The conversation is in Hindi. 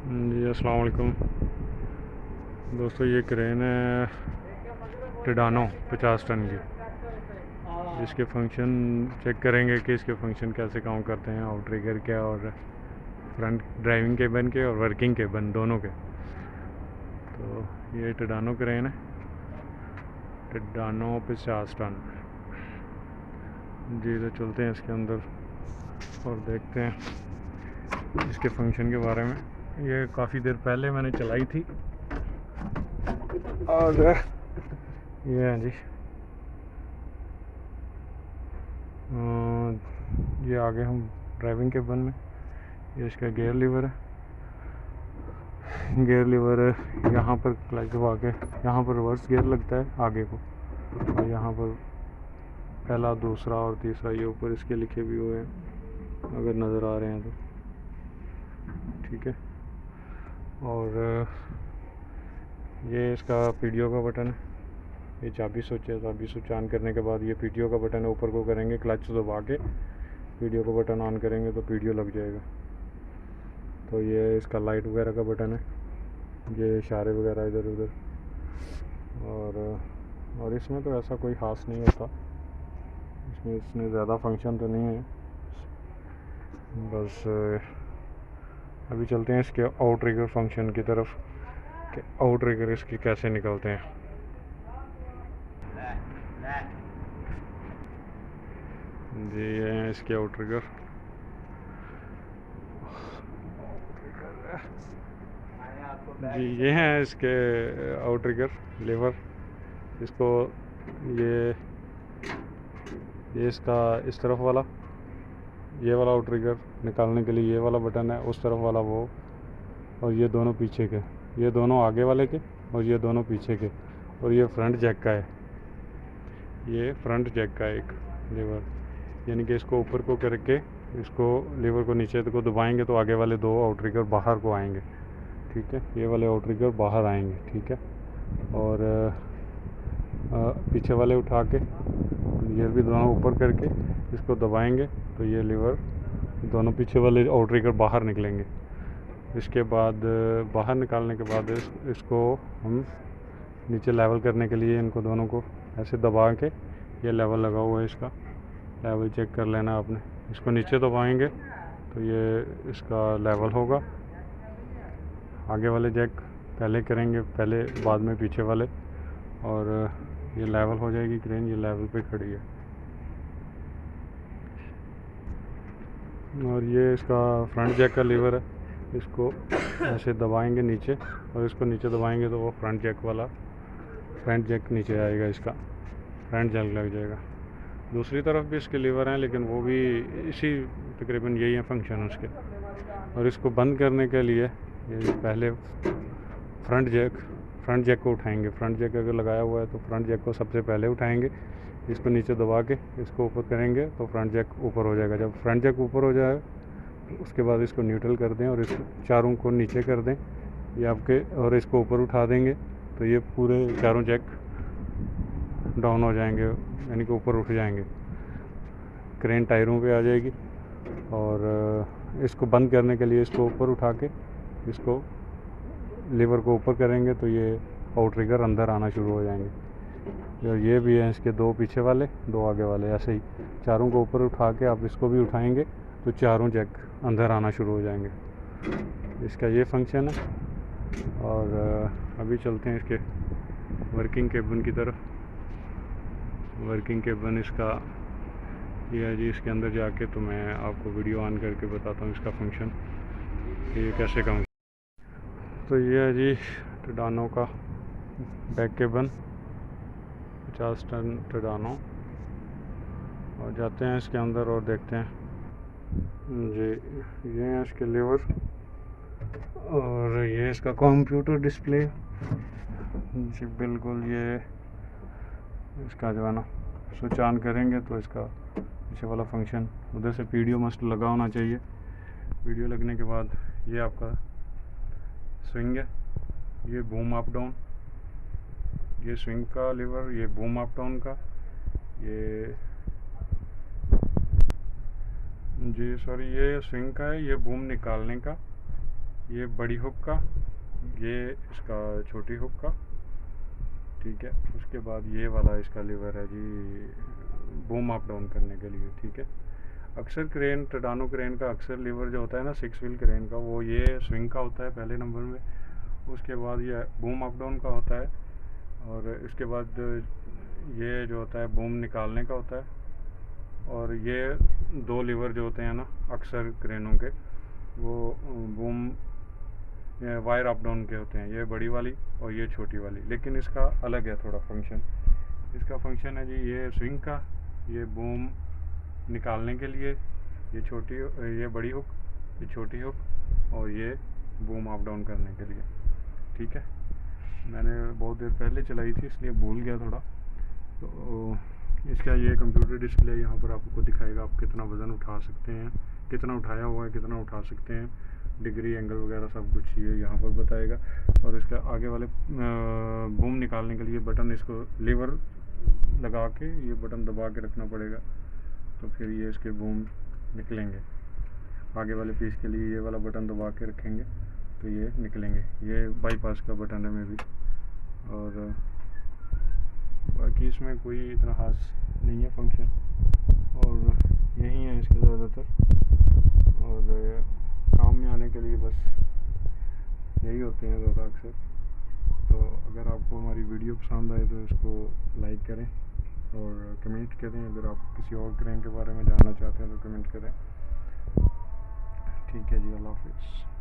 जी अस्सलाम वालेकुम दोस्तों। ये क्रेन है टिडानो 50 टन की। इसके फंक्शन चेक करेंगे कि इसके फंक्शन कैसे काम करते हैं, आउट ट्रिगर क्या और फ्रंट ड्राइविंग केबन के और वर्किंग केबन दोनों के। तो ये टिडानो क्रेन है, टिडानो 50 टन। जी तो चलते हैं इसके अंदर और देखते हैं इसके फंक्शन के बारे में। ये काफ़ी देर पहले मैंने चलाई थी और ये है जी। ये आगे हम ड्राइविंग केबन में, ये इसका गियर लीवर है। गियर लीवर यहाँ पर क्लच दबा के यहाँ पर रिवर्स गियर लगता है आगे को, और यहाँ पर पहला, दूसरा और तीसरा ये ऊपर इसके लिखे भी हुए हैं, अगर नज़र आ रहे हैं तो ठीक है। और ये इसका पीडीओ का बटन है। ये चाबी स्विच है, चाबी स्विच ऑन करने के बाद ये पीडीओ का बटन है, ऊपर को करेंगे क्लच दबा के पीडीओ का बटन ऑन करेंगे तो पीडीओ लग जाएगा। तो ये इसका लाइट वगैरह का बटन है, ये इशारे वगैरह इधर उधर। और इसमें तो ऐसा कोई ख़ास नहीं होता, इसमें ज़्यादा फंक्शन तो नहीं है। बस अभी चलते हैं इसके आउट ट्रिगर फंक्शन की तरफ कि आउट ट्रिगर इसके कैसे निकलते हैं। जी ये हैं इसके आउट ट्रिगर। जी ये हैं इसके आउट ट्रिगर लीवर। इसको ये इसका इस तरफ वाला, ये वाला आउट ट्रिगर निकालने के लिए ये वाला बटन है, उस तरफ वाला वो, और ये दोनों पीछे के, ये दोनों आगे वाले के और ये दोनों पीछे के। और ये फ्रंट जैक का है, ये फ्रंट जैक का एक लीवर, यानी कि इसको ऊपर को करके इसको लीवर को नीचे को दबाएंगे तो आगे वाले दो आउट ट्रिगर बाहर को आएंगे, ठीक है। ये वाले आउट ट्रिगर बाहर आएंगे, ठीक है। और पीछे वाले उठा के ये भी दोनों ऊपर करके इसको दबाएंगे तो ये लीवर, दोनों पीछे वाले आउट ट्रिगर बाहर निकलेंगे। इसके बाद बाहर निकालने के बाद इसको हम नीचे लेवल करने के लिए इनको दोनों को ऐसे दबा के, ये लेवल लगा हुआ है, इसका लेवल चेक कर लेना आपने। इसको नीचे दबाएंगे तो ये इसका लेवल होगा। आगे वाले जैक पहले करेंगे, पहले बाद में पीछे वाले, और ये लेवल हो जाएगी क्रेन, ये लेवल पे खड़ी है। और ये इसका फ्रंट जैक का लीवर है, इसको ऐसे दबाएंगे नीचे, और इसको नीचे दबाएंगे तो वो फ्रंट जैक नीचे आएगा, इसका फ्रंट जैक लग जाएगा। दूसरी तरफ भी इसके लीवर हैं, लेकिन वो भी इसी तकरीबन यही है फंक्शन उसके। और इसको बंद करने के लिए ये पहले फ्रंट जैक को उठाएंगे। फ्रंट जैक अगर लगाया हुआ है तो फ्रंट जैक को सबसे पहले उठाएंगे, इसको नीचे दबा के इसको ऊपर करेंगे तो फ्रंट जैक ऊपर हो जाएगा। जब फ्रंट जैक ऊपर हो जाए उसके बाद इसको न्यूट्रल कर दें और इस चारों को नीचे कर दें ये आपके, और इसको ऊपर उठा देंगे तो ये पूरे चारों जैक डाउन हो जाएंगे, यानी कि ऊपर उठ जाएंगे। क्रेन टायरों पे आ जाएगी। और इसको बंद करने के लिए इसको ऊपर उठा के इसको लीवर को ऊपर करेंगे तो ये आउट ट्रिगर अंदर आना शुरू हो जाएंगे। और ये भी हैं इसके दो पीछे वाले, दो आगे वाले, ऐसे ही चारों को ऊपर उठा के आप इसको भी उठाएंगे तो चारों जैक अंदर आना शुरू हो जाएंगे। इसका ये फंक्शन है। और अभी चलते हैं इसके वर्किंग केबन की तरफ। वर्किंग केबन इसका ये है जी। इसके अंदर जाके तो मैं आपको वीडियो ऑन करके बताता हूँ इसका फंक्शन, ये कैसे काम। तो ये है जी टिडानो का बैक केबन 50 टन टिडानो। और जाते हैं इसके अंदर और देखते हैं जी। ये है इसके लीवर, और ये इसका कंप्यूटर डिस्प्ले जी। बिल्कुल ये इसका जो है ना स्विच ऑन करेंगे तो इसका पीछे वाला फंक्शन, उधर से पीडीओ मस्ट लगा होना चाहिए। वीडियो लगने के बाद ये आपका स्विंग है, ये बूम अप डाउन, ये स्विंग का लीवर, ये बूम अप डाउन का, ये जी सॉरी ये स्विंग का है, ये बूम निकालने का, ये बड़ी हुक का, ये इसका छोटी हुक का, ठीक है। उसके बाद ये वाला इसका लीवर है जी बूम अप डाउन करने के लिए, ठीक है। अक्सर क्रेन, टर्डानो क्रेन का अक्सर लीवर जो होता है ना 6 व्हील क्रेन का, वो ये स्विंग का होता है पहले नंबर में, उसके बाद ये बूम अप डाउन का होता है, और इसके बाद ये जो होता है बूम निकालने का होता है। और ये दो लीवर जो होते हैं ना अक्सर क्रेनों के, वो बूम वायर अप डाउन के होते हैं, ये बड़ी वाली और ये छोटी वाली। लेकिन इसका अलग है थोड़ा फंक्शन। इसका फंक्शन है जी ये स्विंग का, ये बूम निकालने के लिए, ये छोटी, ये बड़ी हुक, ये छोटी हुक, और ये बूम अप डाउन करने के लिए, ठीक है। मैंने बहुत देर पहले चलाई थी इसलिए भूल गया थोड़ा। तो इसका ये कंप्यूटर डिस्प्ले यहाँ पर आपको दिखाएगा आप कितना वज़न उठा सकते हैं, कितना उठाया हुआ है, कितना उठा सकते हैं, डिग्री एंगल वगैरह सब कुछ ये यहाँ पर बताएगा। और इसका आगे वाले बूम निकालने के लिए बटन, इसको लीवर लगा के ये बटन दबा के रखना पड़ेगा, तो फिर ये इसके बूम निकलेंगे। आगे वाले पीस के लिए ये वाला बटन दबा के रखेंगे तो ये निकलेंगे। ये बाईपास का बटन है में भी। और बाकी इसमें कोई इतना खास नहीं है फंक्शन, और यही है इसके ज़्यादातर। और काम में आने के लिए बस यही होते हैं ज़्यादा अक्सर। तो अगर आपको हमारी वीडियो पसंद आए तो इसको लाइक करें और कमेंट करें। अगर आप किसी और क्रेन के बारे में जानना चाहते हैं तो कमेंट करें। ठीक है जी, अल्लाह हाफिज़।